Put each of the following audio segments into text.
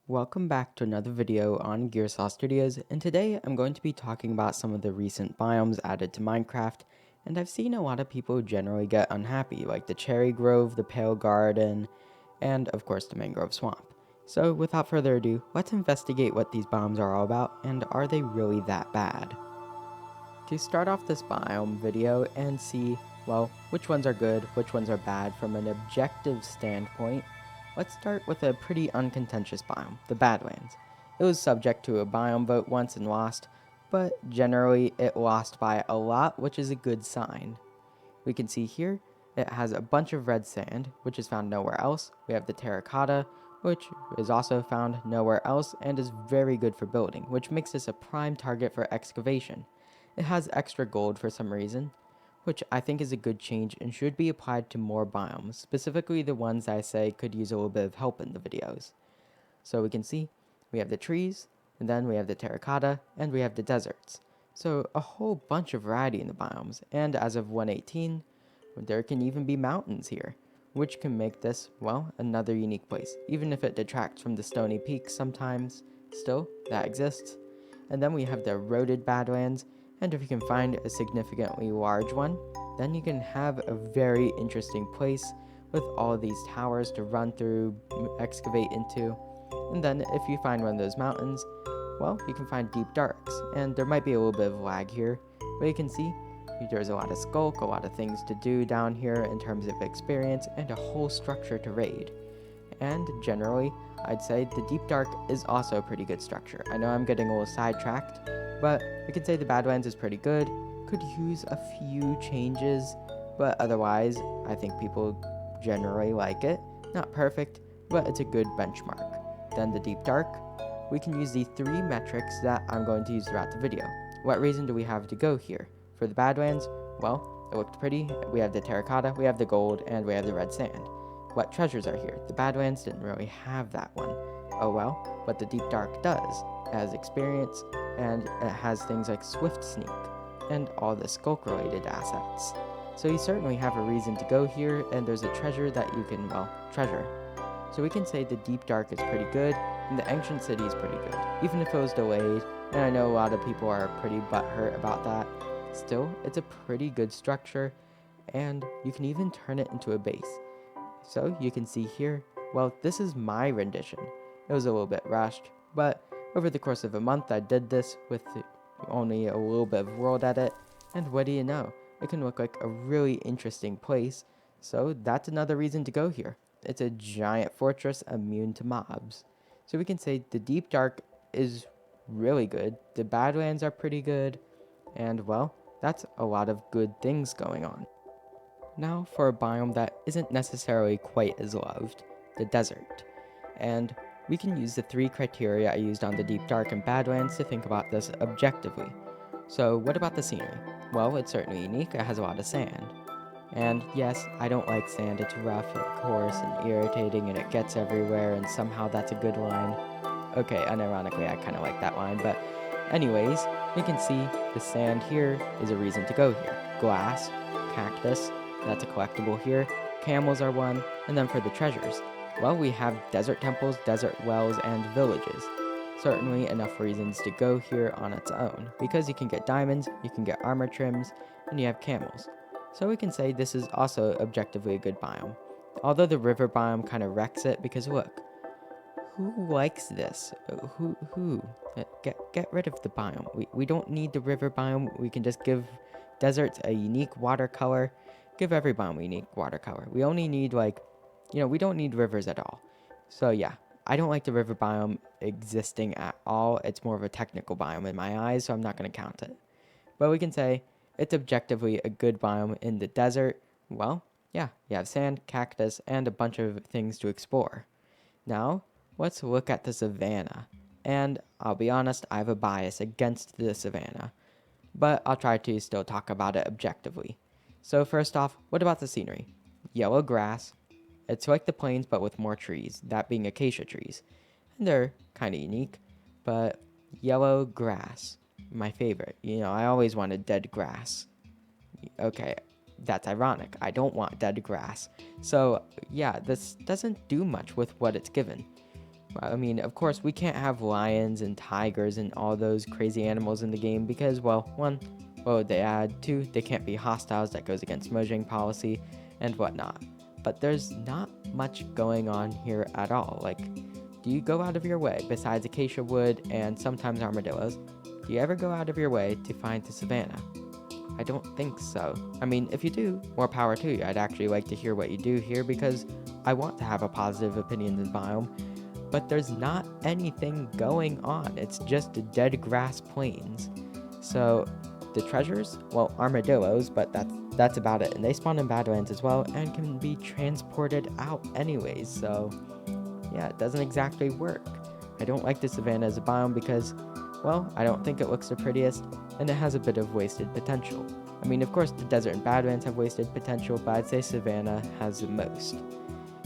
Welcome back to another video on Gearsaw Studios, and today I'm going to be talking about some of the recent biomes added to Minecraft, and I've seen a lot of people generally get unhappy, like the Cherry Grove, the Pale Garden, and of course the Mangrove Swamp. So without further ado, let's investigate what these biomes are all about, and are they really that bad? To start off this biome video and see, well, which ones are good, which ones are bad from an objective standpoint, let's start with a pretty uncontentious biome, the Badlands. It was subject to a biome vote once and lost, but generally it lost by a lot, which is a good sign. We can see here it has a bunch of red sand, which is found nowhere else. We have the terracotta, which is also found nowhere else and is very good for building, which makes this a prime target for excavation. It has extra gold for some reason, which I think is a good change and should be applied to more biomes, specifically the ones I say could use a little bit of help in the videos. So we can see we have the trees, and then we have the terracotta, and we have the deserts. So a whole bunch of variety in the biomes, and as of 118, there can even be mountains here, which can make this, well, another unique place, even if it detracts from the stony peaks sometimes. Still, that exists. And then we have the eroded badlands, and if you can find a significantly large one, then you can have a very interesting place with all of these towers to run through, excavate into. And then if you find one of those mountains, well, you can find deep darks, and there might be a little bit of lag here, but you can see there's a lot of skulk, a lot of things to do down here in terms of experience, and a whole structure to raid. And generally, I'd say the Deep Dark is also a pretty good structure. I know I'm getting a little sidetracked, but we could say the Badlands is pretty good. Could use a few changes, but otherwise, I think people generally like it. Not perfect, but it's a good benchmark. Then the Deep Dark, we can use the three metrics that I'm going to use throughout the video. What reason do we have to go here? For the Badlands, well, it looked pretty. We have the terracotta, we have the gold, and we have the red sand. What treasures are here? The Badlands didn't really have that one. Oh well, but the Deep Dark does. It has experience, and it has things like Swift Sneak, and all the Skulk related assets. So you certainly have a reason to go here, and there's a treasure that you can, well, treasure. So we can say the Deep Dark is pretty good, and the Ancient City is pretty good, even if it was delayed, and I know a lot of people are pretty butthurt about that. Still, it's a pretty good structure, and you can even turn it into a base. So you can see here, well, this is my rendition. It was a little bit rushed, but over the course of a month I did this with only a little bit of world edit, and what do you know, it can look like a really interesting place, so that's another reason to go here. It's a giant fortress immune to mobs. So we can say the Deep Dark is really good, the Badlands are pretty good, and well, that's a lot of good things going on. Now for a biome that isn't necessarily quite as loved, the desert. And we can use the three criteria I used on the Deep Dark and Badlands to think about this objectively. So what about the scenery? Well, it's certainly unique, it has a lot of sand. And yes, I don't like sand, it's rough and coarse and irritating and it gets everywhere and somehow that's a good line. Okay, unironically I kinda like that line, but anyways, we can see the sand here is a reason to go here. Glass, cactus, that's a collectible here. Camels are one, and then for the treasures, well, we have desert temples, desert wells, and villages. Certainly enough reasons to go here on its own, because you can get diamonds, you can get armor trims, and you have camels. So we can say this is also objectively a good biome. Although the river biome kind of wrecks it, because look, who likes this? Who? Get rid of the biome. We don't need the river biome. We can just give deserts a unique watercolor. Give every biome a unique watercolor. We only need we don't need rivers at all. So yeah, I don't like the river biome existing at all. It's more of a technical biome in my eyes, so I'm not going to count it. But we can say it's objectively a good biome in the desert. Well, yeah, you have sand, cactus, and a bunch of things to explore. Now, let's look at the savanna. And I'll be honest, I have a bias against the savanna, but I'll try to still talk about it objectively. So first off, what about the scenery? Yellow grass. It's like the plains but with more trees, that being acacia trees. And they're kind of unique, but yellow grass, my favorite. You know, I always wanted dead grass. Okay, that's ironic. I don't want dead grass. So yeah, this doesn't do much with what it's given. I mean, of course, we can't have lions and tigers and all those crazy animals in the game because, well, one, what would they add? Two, they can't be hostiles, that goes against Mojang policy and whatnot. But there's not much going on here at all. Like, do you go out of your way, besides acacia wood and sometimes armadillos, do you ever go out of your way to find the savannah? I don't think so. I mean, if you do, more power to you. I'd actually like to hear what you do here because I want to have a positive opinion of the biome, but there's not anything going on. It's just a dead grass plains. So the treasures, well, armadillos, but that's about it. And they spawn in Badlands as well and can be transported out anyways. So yeah, it doesn't exactly work. I don't like the savannah as a biome because, well, I don't think it looks the prettiest, and it has a bit of wasted potential. I mean, of course, the desert and Badlands have wasted potential, but I'd say savannah has the most.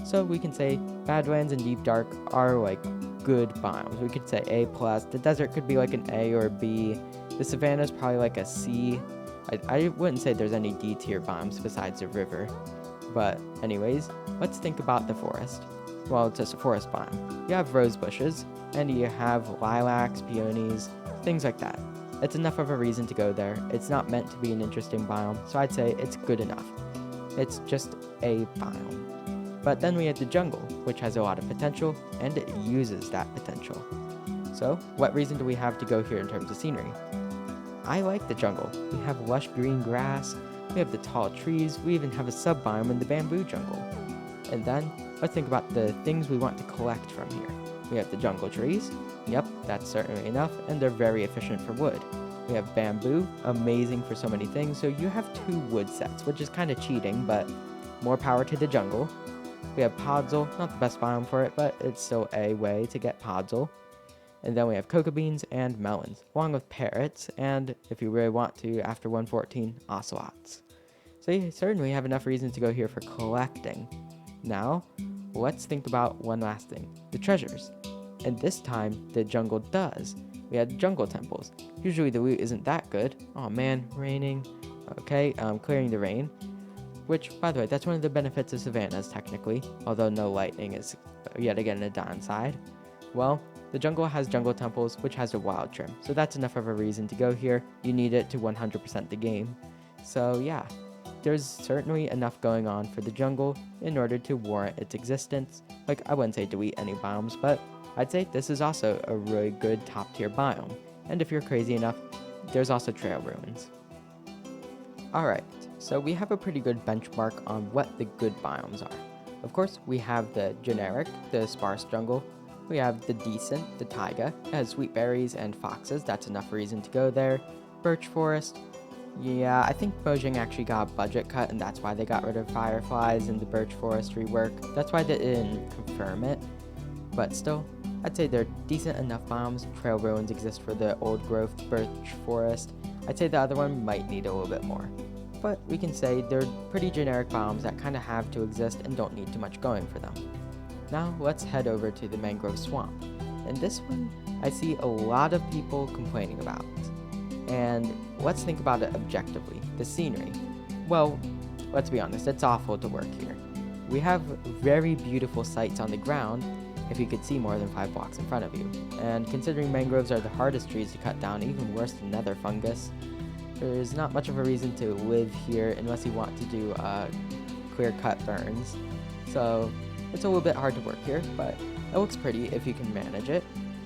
So we can say Badlands and Deep Dark are like good biomes. We could say A+. The desert could be like an A or a B. The savannah is probably like a C. I wouldn't say there's any D tier biomes besides the river. But anyways, let's think about the forest. Well, it's just a forest biome. You have rose bushes, and you have lilacs, peonies, things like that. It's enough of a reason to go there. It's not meant to be an interesting biome, so I'd say it's good enough. It's just a biome. But then we have the jungle, which has a lot of potential, and it uses that potential. So, what reason do we have to go here in terms of scenery? I like the jungle. We have lush green grass, we have the tall trees, we even have a sub-biome in the bamboo jungle. And then, let's think about the things we want to collect from here. We have the jungle trees. Yep, that's certainly enough, and they're very efficient for wood. We have bamboo, amazing for so many things, so you have 2 wood sets, which is kind of cheating, but more power to the jungle. We have podzol, not the best biome for it, but it's still a way to get podzol. And then we have cocoa beans and melons, along with parrots, and if you really want to, after 114, ocelots. So you certainly have enough reason to go here for collecting. Now, let's think about one last thing, the treasures. And this time, the jungle does. We had jungle temples. Usually the loot isn't that good. Oh man, raining. Okay, clearing the rain. Which, by the way, that's one of the benefits of savannas, technically, although no lightning is yet again a downside. Well, the jungle has jungle temples, which has a wild trim, so that's enough of a reason to go here. You need it to 100% the game. So yeah, there's certainly enough going on for the jungle in order to warrant its existence. Like, I wouldn't say delete any biomes, but I'd say this is also a really good top tier biome. And if you're crazy enough, there's also trail ruins. Alright, so we have a pretty good benchmark on what the good biomes are. Of course, we have the generic, the sparse jungle. We have the decent, the taiga. It has sweet berries and foxes, that's enough reason to go there. Birch forest. Yeah, I think Mojang actually got a budget cut, and that's why they got rid of fireflies and the birch forest rework. That's why they didn't confirm it. But still, I'd say they're decent enough biomes. Trail ruins exist for the old growth birch forest. I'd say the other one might need a little bit more. But we can say they're pretty generic biomes that kind of have to exist and don't need too much going for them. Now let's head over to the Mangrove Swamp. And this one, I see a lot of people complaining about. And let's think about it objectively, the scenery. Well, let's be honest, it's awful to work here. We have very beautiful sights on the ground if you could see more than 5 blocks in front of you. And considering mangroves are the hardest trees to cut down, even worse than nether fungus, there's not much of a reason to live here unless you want to do clear-cut burns. So it's a little bit hard to work here, but it looks pretty if you can manage it.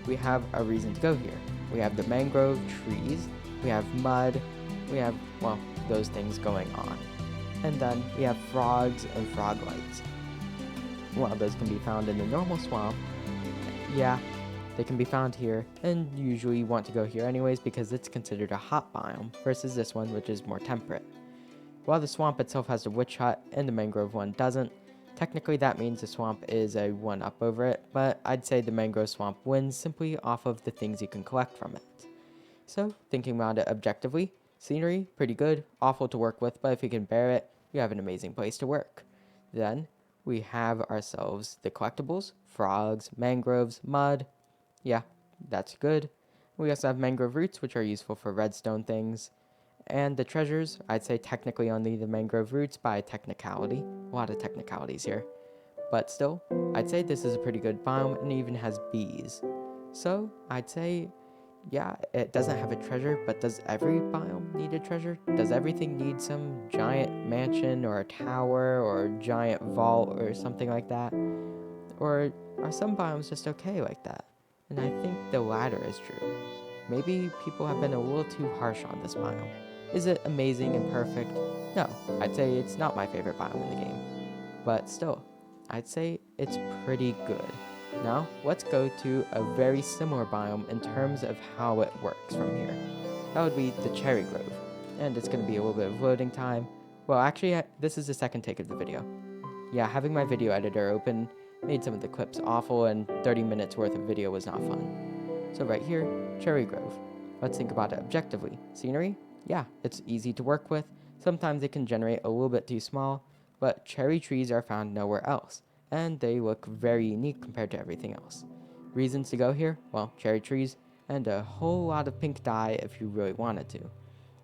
We have a reason to go here. We have the mangrove trees, we have mud, we have, well, those things going on. And then we have frogs and frog lights. While those can be found in the normal swamp, yeah, they can be found here, and usually you want to go here anyways because it's considered a hot biome versus this one, which is more temperate. While the swamp itself has the witch hut and the mangrove one doesn't, technically that means the swamp is a 1-up over it, but I'd say the mangrove swamp wins simply off of the things you can collect from it. So, thinking about it objectively, scenery, pretty good, awful to work with, but if you can bear it, you have an amazing place to work. Then, we have ourselves the collectibles, frogs, mangroves, mud. Yeah, that's good. We also have mangrove roots, which are useful for redstone things. And the treasures, I'd say technically only the mangrove roots by technicality. A lot of technicalities here. But still, I'd say this is a pretty good biome and even has bees. So I'd say, yeah, it doesn't have a treasure, but does every biome need a treasure? Does everything need some giant mansion or a tower or a giant vault or something like that? Or are some biomes just okay like that? And I think the latter is true. Maybe people have been a little too harsh on this biome. Is it amazing and perfect? No, I'd say it's not my favorite biome in the game. But still, I'd say it's pretty good. Now, let's go to a very similar biome in terms of how it works from here. That would be the Cherry Grove. And it's going to be a little bit of loading time. Well, actually, this is the second take of the video. Yeah, having my video editor open made some of the clips awful, and 30 minutes worth of video was not fun. So right here, Cherry Grove. Let's think about it objectively. Scenery? Yeah, it's easy to work with. Sometimes it can generate a little bit too small, but cherry trees are found nowhere else, and they look very unique compared to everything else. Reasons to go here? Well, cherry trees, and a whole lot of pink dye if you really wanted to.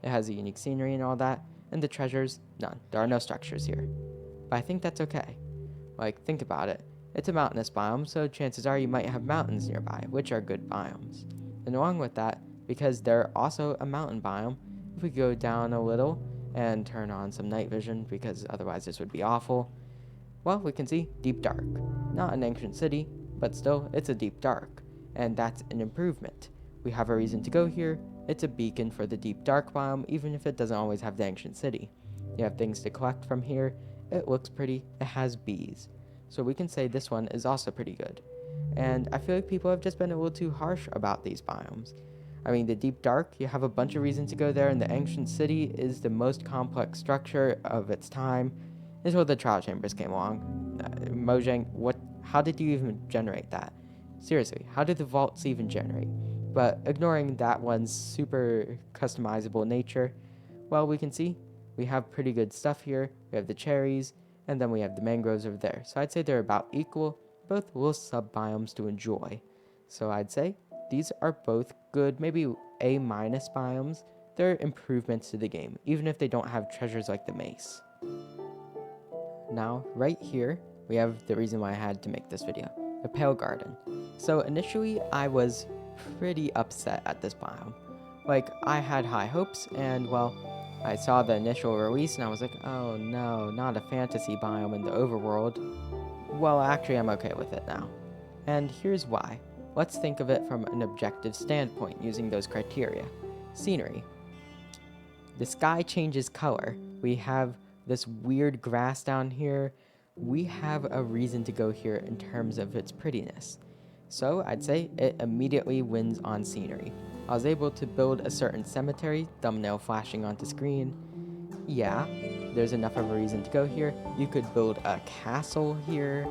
It has a unique scenery and all that, and the treasures? None. There are no structures here. But I think that's okay. Like, think about it. It's a mountainous biome, so chances are you might have mountains nearby, which are good biomes. And along with that, because they're also a mountain biome, if we go down a little and turn on some night vision, because otherwise this would be awful, well, we can see deep dark. Not an ancient city, but still, it's a deep dark, and that's an improvement. We have a reason to go here. It's a beacon for the deep dark biome, even if it doesn't always have the ancient city. You have things to collect from here. It looks pretty. It has bees. So we can say this one is also pretty good. And I feel like people have just been a little too harsh about these biomes. I mean, the deep dark, you have a bunch of reasons to go there, and the ancient city is the most complex structure of its time until the trial chambers came along. Mojang, how did you even generate that? Seriously, how did the vaults even generate? But ignoring that one's super customizable nature, well, we can see we have pretty good stuff here. We have the cherries, and then we have the mangroves over there. So I'd say they're about equal, both little sub-biomes to enjoy. So I'd say these are both good, maybe A- biomes. They're improvements to the game, even if they don't have treasures like the mace. Now, right here, we have the reason why I had to make this video, the Pale Garden. So initially, I was pretty upset at this biome. Like, I had high hopes, and well, I saw the initial release and I was like, oh no, not a fantasy biome in the overworld. Well, actually, I'm okay with it now. And here's why. Let's think of it from an objective standpoint using those criteria. Scenery. The sky changes color. We have this weird grass down here. We have a reason to go here in terms of its prettiness. So I'd say it immediately wins on scenery. I was able to build a certain cemetery, thumbnail flashing onto screen. Yeah, there's enough of a reason to go here. You could build a castle here,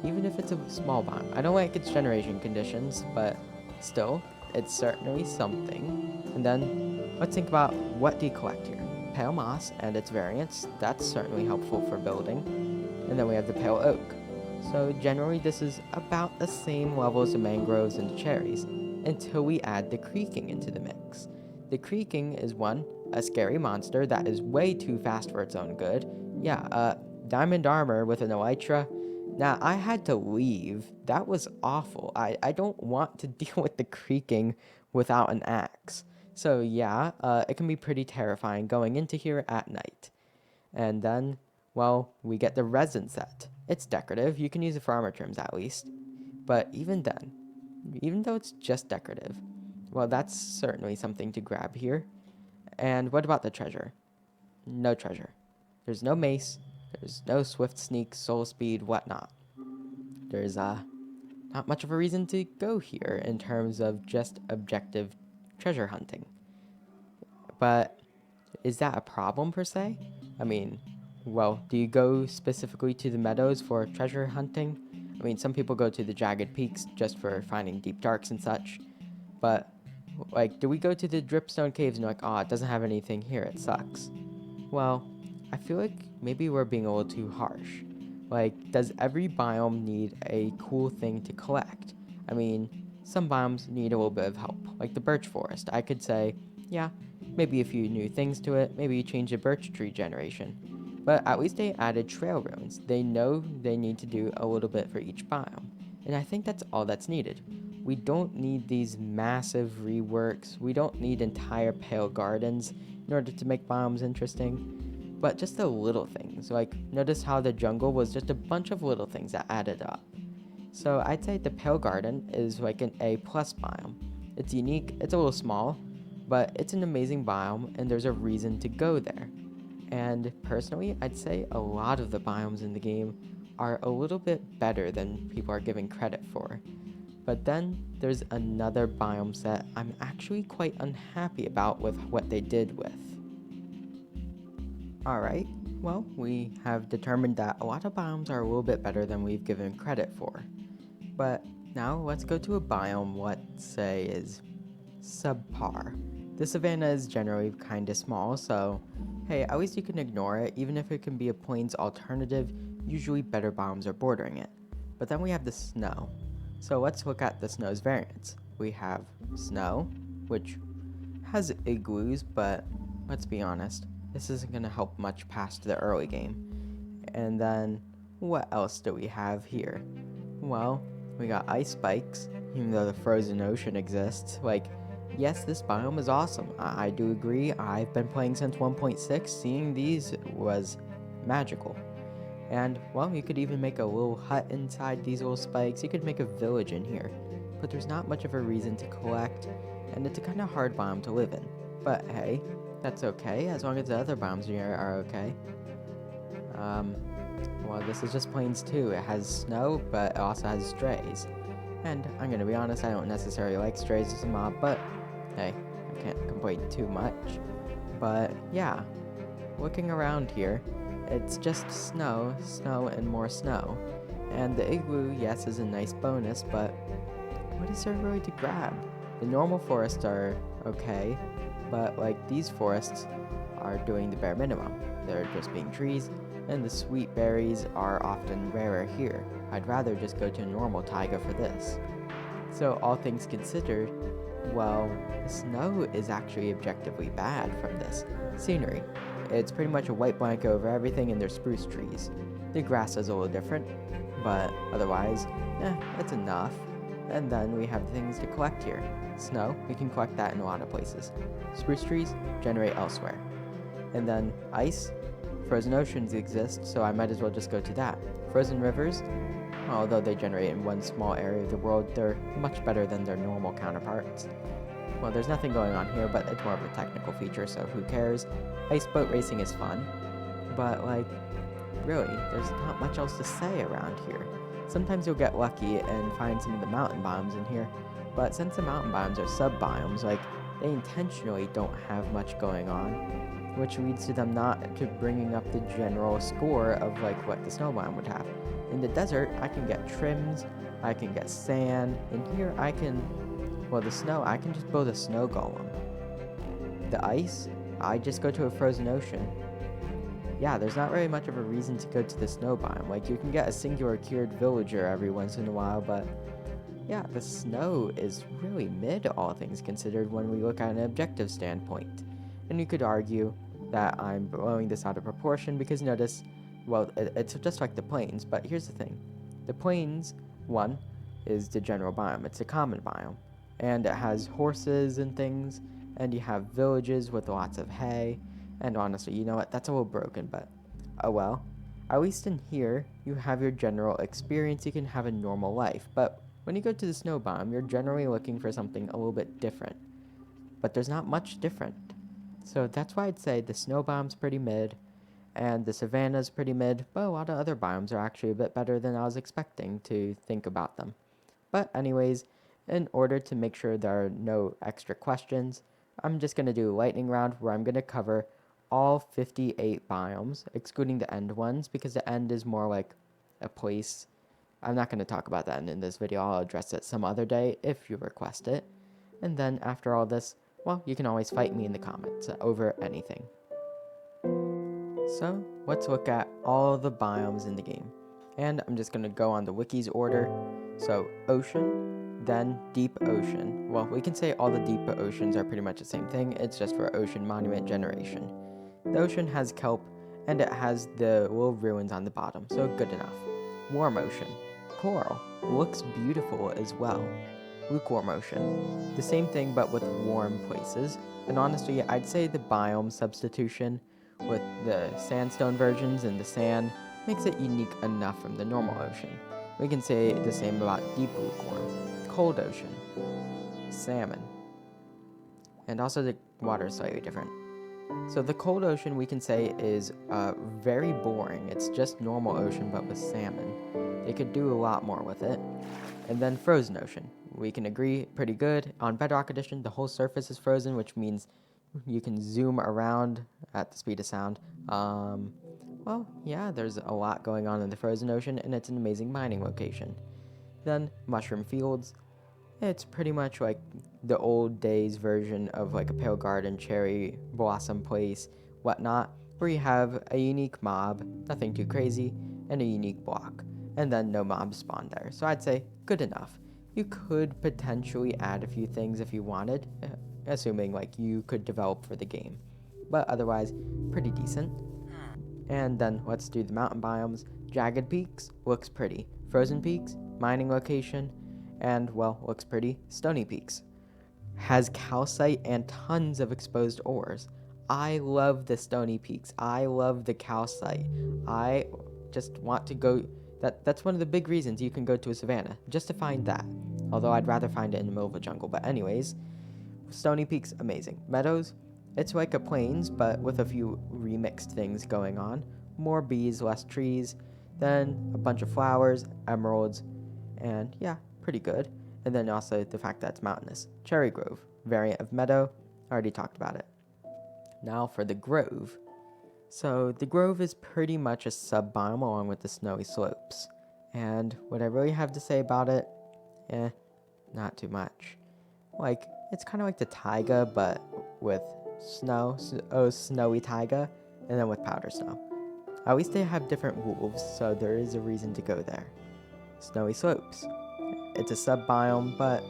even if it's a small biome. I don't like its generation conditions, but still, it's certainly something. And then, let's think about what do you collect here. Pale moss and its variants, that's certainly helpful for building. And then we have the pale oak. So generally this is about the same level as the mangroves and the cherries, until we add the creaking into the mix. The creaking is a scary monster that is way too fast for its own good. Yeah, diamond armor with an elytra. Now, I had to leave. That was awful. I don't want to deal with the creaking without an axe. So yeah, it can be pretty terrifying going into here at night. And then, well, we get the resin set. It's decorative. You can use it for armor trims at least. But even then, even though it's just decorative, well, that's certainly something to grab here. And what about the treasure? No treasure. There's no mace. There's no swift sneak, soul speed, whatnot. There's not much of a reason to go here in terms of just objective treasure hunting. But is that a problem per se? I mean, well, do you go specifically to the meadows for treasure hunting? I mean, some people go to the jagged peaks just for finding deep darks and such. But, like, do we go to the dripstone caves and like, oh, it doesn't have anything here, it sucks? Well, I feel like maybe we're being a little too harsh. Like, does every biome need a cool thing to collect? I mean, some biomes need a little bit of help, like the birch forest. I could say, yeah, maybe a few new things to it, maybe change the birch tree generation. But at least they added trail ruins. They know they need to do a little bit for each biome. And I think that's all that's needed. We don't need these massive reworks. We don't need entire pale gardens in order to make biomes interesting. But just the little things. Like, notice how the jungle was just a bunch of little things that added up. So I'd say the pale garden is like an A plus biome. It's unique, it's a little small, but it's an amazing biome and there's a reason to go there. And personally, I'd say a lot of the biomes in the game are a little bit better than people are giving credit for. But then there's another biome set I'm actually quite unhappy about with what they did with. Alright, well, we have determined that a lot of biomes are a little bit better than we've given credit for. But now let's go to a biome, let's say, is subpar. The savanna is generally kinda small, so hey, at least you can ignore it, even if it can be a plains alternative, usually better biomes are bordering it. But then we have the snow. So let's look at the snow's variants. We have snow, which has igloos, but let's be honest, this isn't going to help much past the early game. And then, what else do we have here? Well, we got ice spikes, even though the frozen ocean exists. Like, yes, this biome is awesome. I do agree. I've been playing since 1.6. Seeing these was magical. And, well, you could even make a little hut inside these little spikes. You could make a village in here. But there's not much of a reason to collect, and it's a kind of hard biome to live in. But hey, that's okay, as long as the other biomes here are okay. Well, this is just plains too. It has snow, but it also has strays. And I'm gonna be honest, I don't necessarily like strays as a mob, but hey, I can't complain too much. But yeah, looking around here, it's just snow, snow, and more snow. And the igloo, yes, is a nice bonus, but what is there really to grab? The normal forests are okay, but like these forests are doing the bare minimum. They're just being trees, and the sweet berries are often rarer here. I'd rather just go to a normal taiga for this. So all things considered, well, snow is actually objectively bad from this. Scenery. It's pretty much a white blanket over everything and there's spruce trees. The grass is a little different, but otherwise, it's enough. And then we have things to collect here. Snow, we can collect that in a lot of places. Spruce trees generate elsewhere. And then ice, frozen oceans exist, so I might as well just go to that. Frozen rivers, although they generate in one small area of the world, they're much better than their normal counterparts. Well, there's nothing going on here, but it's more of a technical feature, so who cares? Ice boat racing is fun, but like, really, there's not much else to say around here. Sometimes you'll get lucky and find some of the mountain biomes in here, but since the mountain biomes are sub-biomes, like, they intentionally don't have much going on, which leads to them not to bringing up the general score of like what the snow biome would have. In the desert, I can get trims, I can get sand, and here I can, well, the snow, I can just build a snow golem. The ice, I just go to a frozen ocean. Yeah, there's not really much of a reason to go to the snow biome. Like, you can get a singular cured villager every once in a while, but yeah, the snow is really mid, all things considered, when we look at an objective standpoint. And you could argue that I'm blowing this out of proportion because notice, well, it's just like the plains, but here's the thing. The plains, one, is the general biome. It's a common biome. And it has horses and things, and you have villages with lots of hay. And honestly, you know what, that's a little broken, but oh well. At least in here, you have your general experience, you can have a normal life. But when you go to the snow biome, you're generally looking for something a little bit different. But there's not much different. So that's why I'd say the snow biome's pretty mid, and the savanna's pretty mid, but a lot of other biomes are actually a bit better than I was expecting to think about them. But anyways, in order to make sure there are no extra questions, I'm just going to do a lightning round where I'm going to cover all 58 biomes, excluding the end ones, because the end is more like a place. I'm not going to talk about that in this video. I'll address it some other day if you request it. And then after all this, well, you can always fight me in the comments over anything. So let's look at all the biomes in the game. And I'm just going to go on the wiki's order. So ocean, then deep ocean. Well, we can say all the deep oceans are pretty much the same thing. It's just for ocean monument generation. The ocean has kelp and it has the little ruins on the bottom, so good enough. Warm ocean. Coral. Looks beautiful as well. Lukewarm ocean. The same thing but with warm places. And honestly, I'd say the biome substitution with the sandstone versions and the sand makes it unique enough from the normal ocean. We can say the same about deep lukewarm. Cold ocean. Salmon. And also the water is slightly different. So the cold ocean we can say is very boring. It's just normal ocean but with salmon. They could do a lot more with it. And then frozen ocean. We can agree pretty good. On Bedrock Edition, the whole surface is frozen, which means you can zoom around at the speed of sound. Well, yeah, there's a lot going on in the frozen ocean, and it's an amazing mining location. Then mushroom fields. It's pretty much like the old days version of like a pale garden, cherry blossom place, whatnot, where you have a unique mob, nothing too crazy, and a unique block, and then no mobs spawn there. So I'd say good enough. You could potentially add a few things if you wanted, assuming like you could develop for the game, but otherwise pretty decent. And then let's do the mountain biomes. Jagged peaks looks pretty. Frozen peaks, mining location, and well, looks pretty. Stony peaks has calcite and tons of exposed ores. I love the stony peaks. I love the calcite. I just want to go. That's one of the big reasons you can go to a savanna, just to find that. Although I'd rather find it in the middle of a jungle. But anyways, stony peaks, amazing. Meadows, it's like a plains, but with a few remixed things going on. More bees, less trees, then a bunch of flowers, emeralds, and yeah, pretty good. And then also the fact that it's mountainous. Cherry Grove, variant of meadow, already talked about it. Now for the grove. So the grove is pretty much a sub-biome along with the snowy slopes. And what I really have to say about it, not too much. Like, it's kind of like the taiga, but with snow, snowy taiga, and then with powder snow. At least they have different wolves, so there is a reason to go there. Snowy slopes. It's a sub-biome, but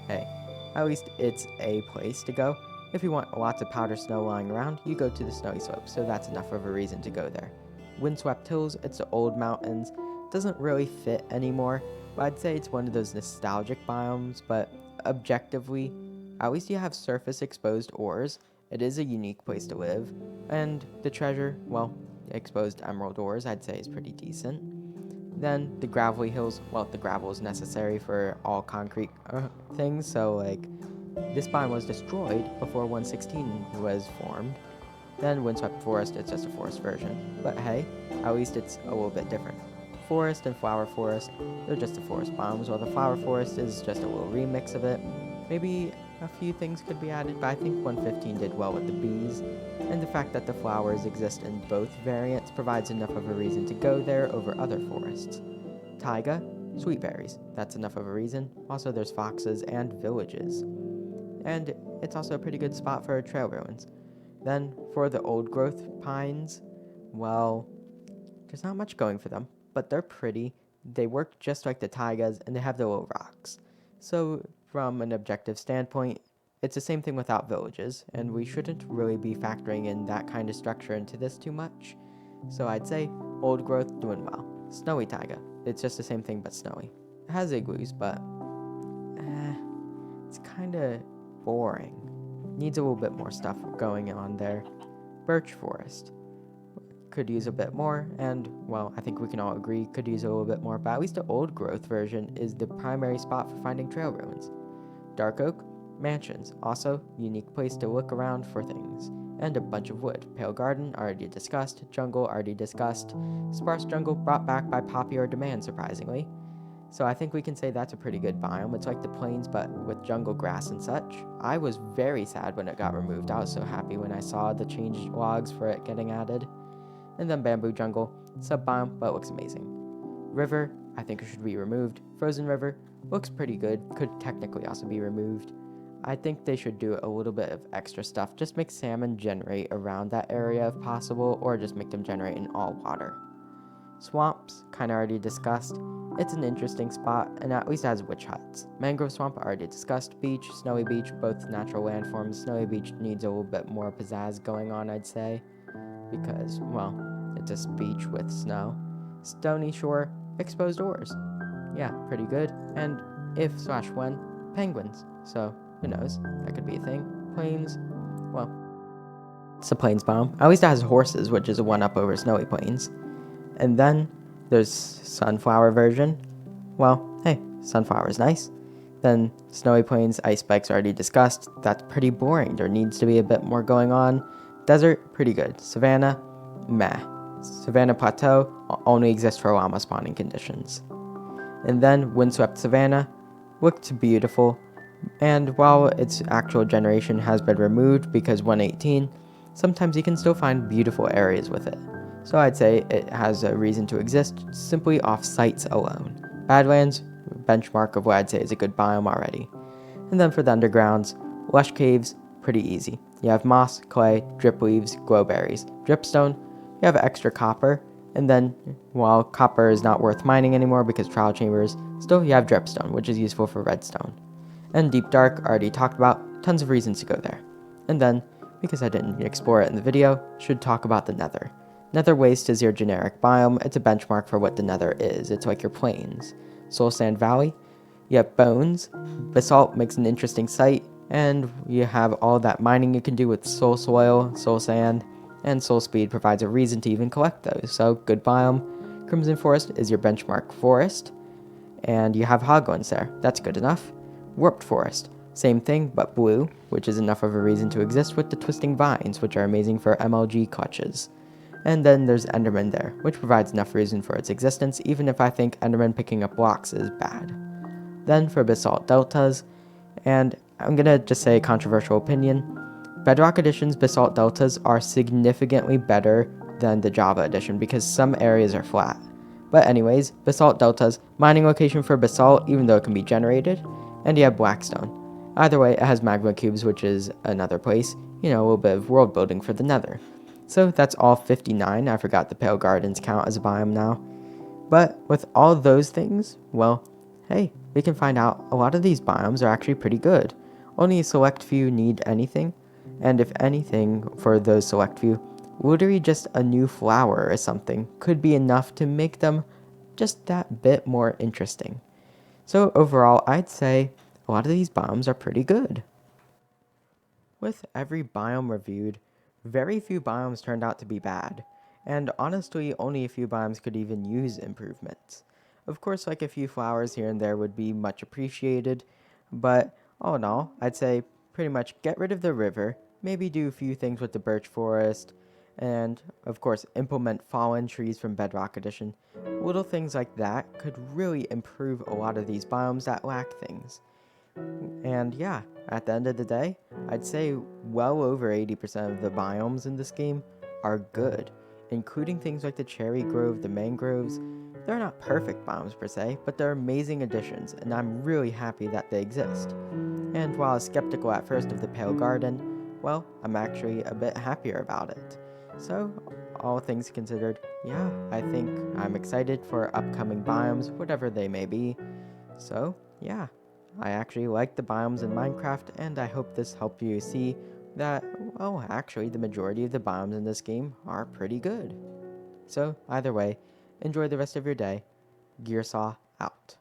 hey, at least it's a place to go. If you want lots of powder snow lying around, you go to the snowy slopes, so that's enough of a reason to go there. Windswept hills, it's the old mountains. Doesn't really fit anymore, but I'd say it's one of those nostalgic biomes, but objectively, at least you have surface exposed ores. It is a unique place to live, and the treasure, well, exposed emerald ores, I'd say is pretty decent. Then the gravelly hills, well, the gravel is necessary for all concrete things, so like this biome was destroyed before 116 was formed. Then windswept forest, it's just a forest version, but hey, at least it's a little bit different. Forest and flower forest, they're just the forest biomes, while the flower forest is just a little remix of it. Maybe a few things could be added, but I think 115 did well with the bees, and the fact that the flowers exist in both variants provides enough of a reason to go there over other forests. Taiga, sweet berries, that's enough of a reason. Also there's foxes and villages. And it's also a pretty good spot for trail ruins. Then for the old growth pines, well, there's not much going for them, but they're pretty. They work just like the taigas, and they have the little rocks. So from an objective standpoint, it's the same thing without villages, and we shouldn't really be factoring in that kind of structure into this too much. So I'd say old growth doing well. Snowy taiga, it's just the same thing but snowy. It has igloos, but it's kind of boring. Needs a little bit more stuff going on there. Birch forest could use a bit more, and well, I think we can all agree could use a little bit more, but at least the old growth version is the primary spot for finding trail ruins. Dark oak, mansions, also unique place to look around for things, and a bunch of wood. Pale garden, already discussed. Jungle, already discussed. Sparse jungle, brought back by popular demand, surprisingly. So I think we can say that's a pretty good biome. It's like the plains, but with jungle grass and such. I was very sad when it got removed. I was so happy when I saw the changed logs for it getting added. And then bamboo jungle, sub-biome, but looks amazing. River, I think it should be removed. Frozen river, looks pretty good, could technically also be removed. I think they should do a little bit of extra stuff, just make salmon generate around that area if possible, or just make them generate in all water. Swamps, kinda already discussed. It's an interesting spot, and at least has witch huts. Mangrove Swamp, already discussed. Beach, Snowy Beach, both natural landforms. Snowy Beach needs a little bit more pizzazz going on, I'd say. Because, well, cactus beach with snow. Stony shore, exposed ores. Yeah, pretty good. And if/when, penguins. So, who knows? That could be a thing. Plains, well, it's a plains biome. At least it has horses, which is a 1-up over snowy plains. And then there's sunflower version. Well, hey, sunflower is nice. Then snowy plains, ice spikes already discussed. That's pretty boring. There needs to be a bit more going on. Desert, pretty good. Savanna, meh. Savanna plateau only exists for llama spawning conditions. And then windswept savanna looked beautiful. And while its actual generation has been removed because 118, sometimes you can still find beautiful areas with it. So I'd say it has a reason to exist simply off sites alone. Badlands, benchmark of what I'd say is a good biome already. And then for the undergrounds, lush caves, pretty easy. You have moss, clay, drip leaves, glowberries. Dripstone, you have extra copper. And then, while copper is not worth mining anymore because trial chambers, still you have dripstone, which is useful for redstone. And deep dark, already talked about, tons of reasons to go there. And then, because I didn't explore it in the video, should talk about the nether. Nether waste is your generic biome. It's a benchmark for what the nether is. It's like your plains. Soul Sand Valley, you have bones. Basalt makes an interesting site, and you have all that mining you can do with soul soil, soul sand, and soul speed provides a reason to even collect those. So good biome. Crimson Forest is your benchmark forest, and you have hoglands there. That's good enough. Warped Forest, same thing but blue, which is enough of a reason to exist with the twisting vines, which are amazing for MLG clutches. And then there's Enderman there, which provides enough reason for its existence, even if I think Enderman picking up blocks is bad. Then for Basalt Deltas, and I'm gonna just say a controversial opinion, Bedrock Edition's Basalt Deltas are significantly better than the Java Edition because some areas are flat. But anyways, Basalt Deltas, mining location for basalt even though it can be generated, and you have Blackstone. Either way, it has magma cubes, which is another place, a little bit of world building for the nether. So that's all 59. I forgot the Pale Gardens count as a biome now. But with all those things, well, hey, we can find out a lot of these biomes are actually pretty good. Only a select few need anything, and if anything, for those select few, literally just a new flower or something could be enough to make them just that bit more interesting. So overall, I'd say a lot of these biomes are pretty good. With every biome reviewed, very few biomes turned out to be bad, and honestly, only a few biomes could even use improvements. Of course, like a few flowers here and there would be much appreciated, but all in all, I'd say pretty much get rid of the river, maybe do a few things with the birch forest, and of course, implement fallen trees from Bedrock Edition. Little things like that could really improve a lot of these biomes that lack things. And yeah, at the end of the day, I'd say well over 80% of the biomes in this game are good, including things like the cherry grove, the mangroves. They're not perfect biomes per se, but they're amazing additions, and I'm really happy that they exist. And while I was skeptical at first of the Pale Garden, well, I'm actually a bit happier about it. So, all things considered, yeah, I think I'm excited for upcoming biomes, whatever they may be. So, yeah. I actually like the biomes in Minecraft, and I hope this helped you see that, well, actually, the majority of the biomes in this game are pretty good. So, either way, enjoy the rest of your day. Gearsaw out.